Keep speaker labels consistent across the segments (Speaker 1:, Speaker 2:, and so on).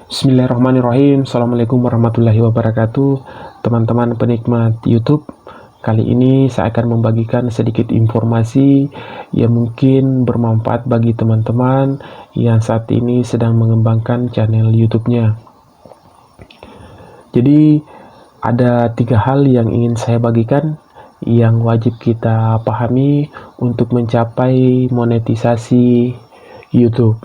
Speaker 1: Bismillahirrahmanirrahim. Assalamualaikum warahmatullahi wabarakatuh. Teman-teman penikmat YouTube, kali ini saya akan membagikan sedikit informasi yang mungkin bermanfaat bagi teman-teman yang saat ini sedang mengembangkan channel YouTube-nya. Jadi ada 3 hal yang ingin saya bagikan yang wajib kita pahami untuk mencapai monetisasi YouTube.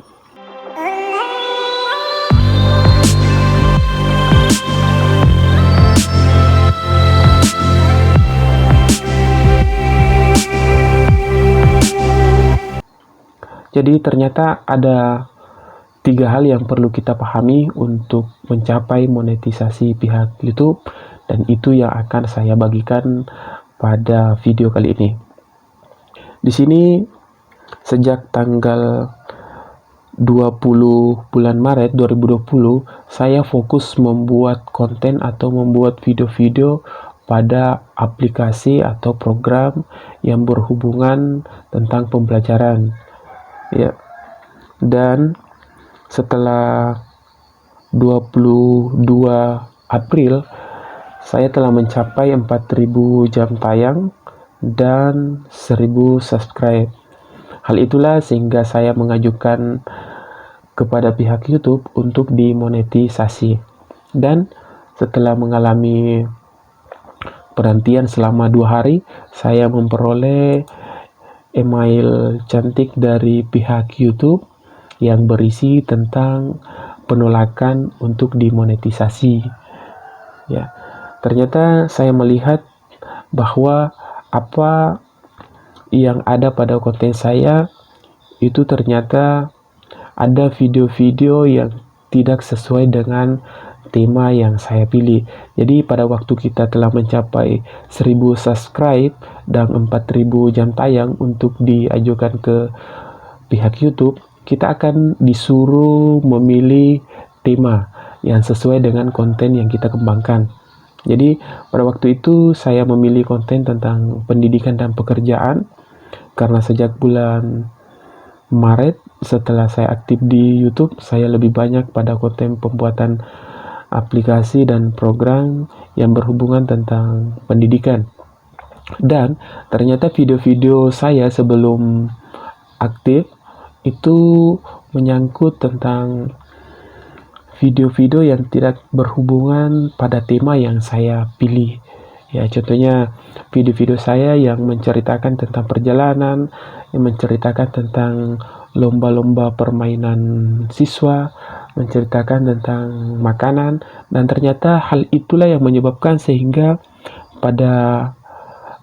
Speaker 1: Jadi ternyata ada 3 hal yang perlu kita pahami untuk mencapai monetisasi pihak YouTube, dan itu yang akan saya bagikan pada video kali ini. Di sini sejak tanggal 20 bulan Maret 2020 saya fokus membuat konten atau membuat video-video pada aplikasi atau program yang berhubungan tentang pembelajaran. Ya. Dan setelah 22 April saya telah mencapai 4.000 jam tayang dan 1.000 subscribe. Hal itulah sehingga saya mengajukan kepada pihak YouTube untuk dimonetisasi. Dan setelah mengalami penantian selama 2 hari, saya memperoleh email cantik dari pihak YouTube yang berisi tentang penolakan untuk dimonetisasi. Ya, ternyata saya melihat bahwa apa yang ada pada konten saya itu ternyata ada video-video yang tidak sesuai dengan tema yang saya pilih. Jadi pada waktu kita telah mencapai 1.000 subscribe dan 4.000 jam tayang untuk diajukan ke pihak YouTube, kita akan disuruh memilih tema yang sesuai dengan konten yang kita kembangkan. Jadi pada waktu itu saya memilih konten tentang pendidikan dan pekerjaan, karena sejak bulan Maret setelah saya aktif di YouTube, saya lebih banyak pada konten pembuatan aplikasi dan program yang berhubungan tentang pendidikan. Dan ternyata video-video saya sebelum aktif itu menyangkut tentang video-video yang tidak berhubungan pada tema yang saya pilih. Ya, contohnya video-video saya yang menceritakan tentang perjalanan, yang menceritakan tentang lomba-lomba permainan siswa, menceritakan tentang makanan, dan ternyata hal itulah yang menyebabkan sehingga pada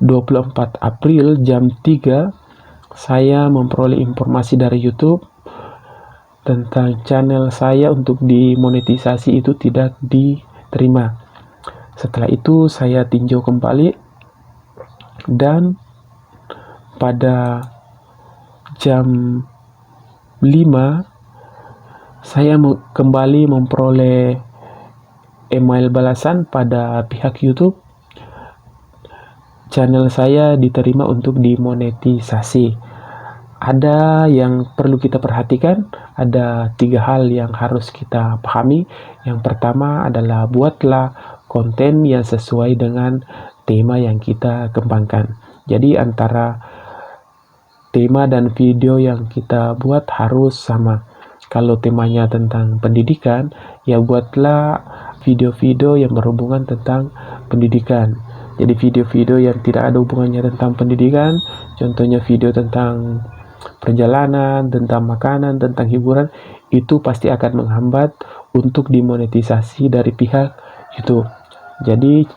Speaker 1: 24 April jam 3 saya memperoleh informasi dari YouTube tentang channel saya untuk dimonetisasi itu tidak diterima. Setelah itu saya tinjau kembali, dan pada jam 5 saya kembali memperoleh email balasan pada pihak YouTube. Channel saya diterima untuk dimonetisasi. Ada yang perlu kita perhatikan, ada 3 hal yang harus kita pahami. Yang pertama adalah buatlah konten yang sesuai dengan tema yang kita kembangkan. Jadi antara tema dan video yang kita buat harus sama. Kalau temanya tentang pendidikan, ya buatlah video-video yang berhubungan tentang pendidikan. Jadi video-video yang tidak ada hubungannya tentang pendidikan, contohnya video tentang perjalanan, tentang makanan, tentang hiburan, itu pasti akan menghambat untuk dimonetisasi dari pihak YouTube. Jadi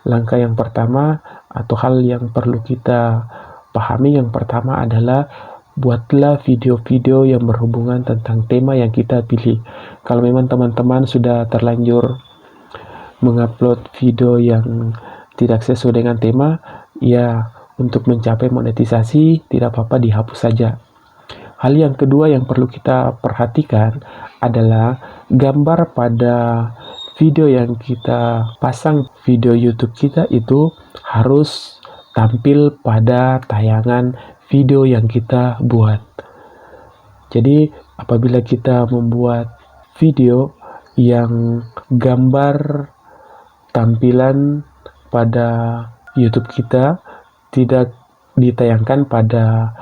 Speaker 1: langkah yang pertama atau hal yang perlu kita pahami yang pertama adalah buatlah video-video yang berhubungan tentang tema yang kita pilih. Kalau memang teman-teman sudah terlanjur mengupload video yang tidak sesuai dengan tema, ya untuk mencapai monetisasi tidak apa-apa, dihapus saja. Hal yang kedua yang perlu kita perhatikan adalah gambar pada video yang kita pasang, video YouTube kita itu harus tampil pada tayangan video yang kita buat. Jadi apabila kita membuat video yang gambar tampilan pada YouTube kita tidak ditayangkan pada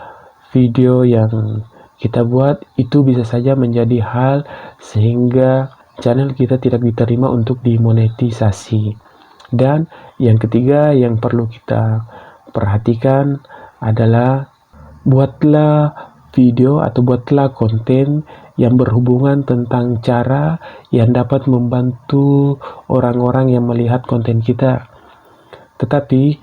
Speaker 1: video yang kita buat, itu bisa saja menjadi hal sehingga channel kita tidak diterima untuk dimonetisasi. Dan yang ketiga yang perlu kita perhatikan adalah buatlah video atau buatlah konten yang berhubungan tentang cara yang dapat membantu orang-orang yang melihat konten kita. Tetapi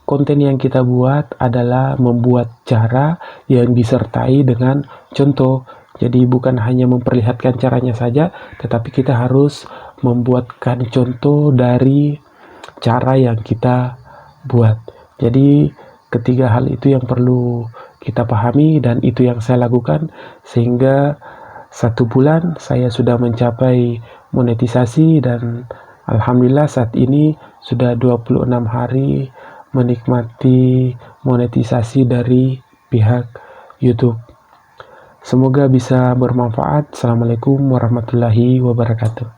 Speaker 1: konten yang kita buat adalah membuat cara yang disertai dengan contoh. Jadi bukan hanya memperlihatkan caranya saja, tetapi kita harus membuatkan contoh dari cara yang kita buat. Jadi ketiga hal itu yang perlu kita pahami, dan itu yang saya lakukan sehingga 1 bulan saya sudah mencapai monetisasi, dan alhamdulillah saat ini sudah 26 hari menikmati monetisasi dari pihak YouTube. Semoga bisa bermanfaat. Assalamualaikum warahmatullahi wabarakatuh.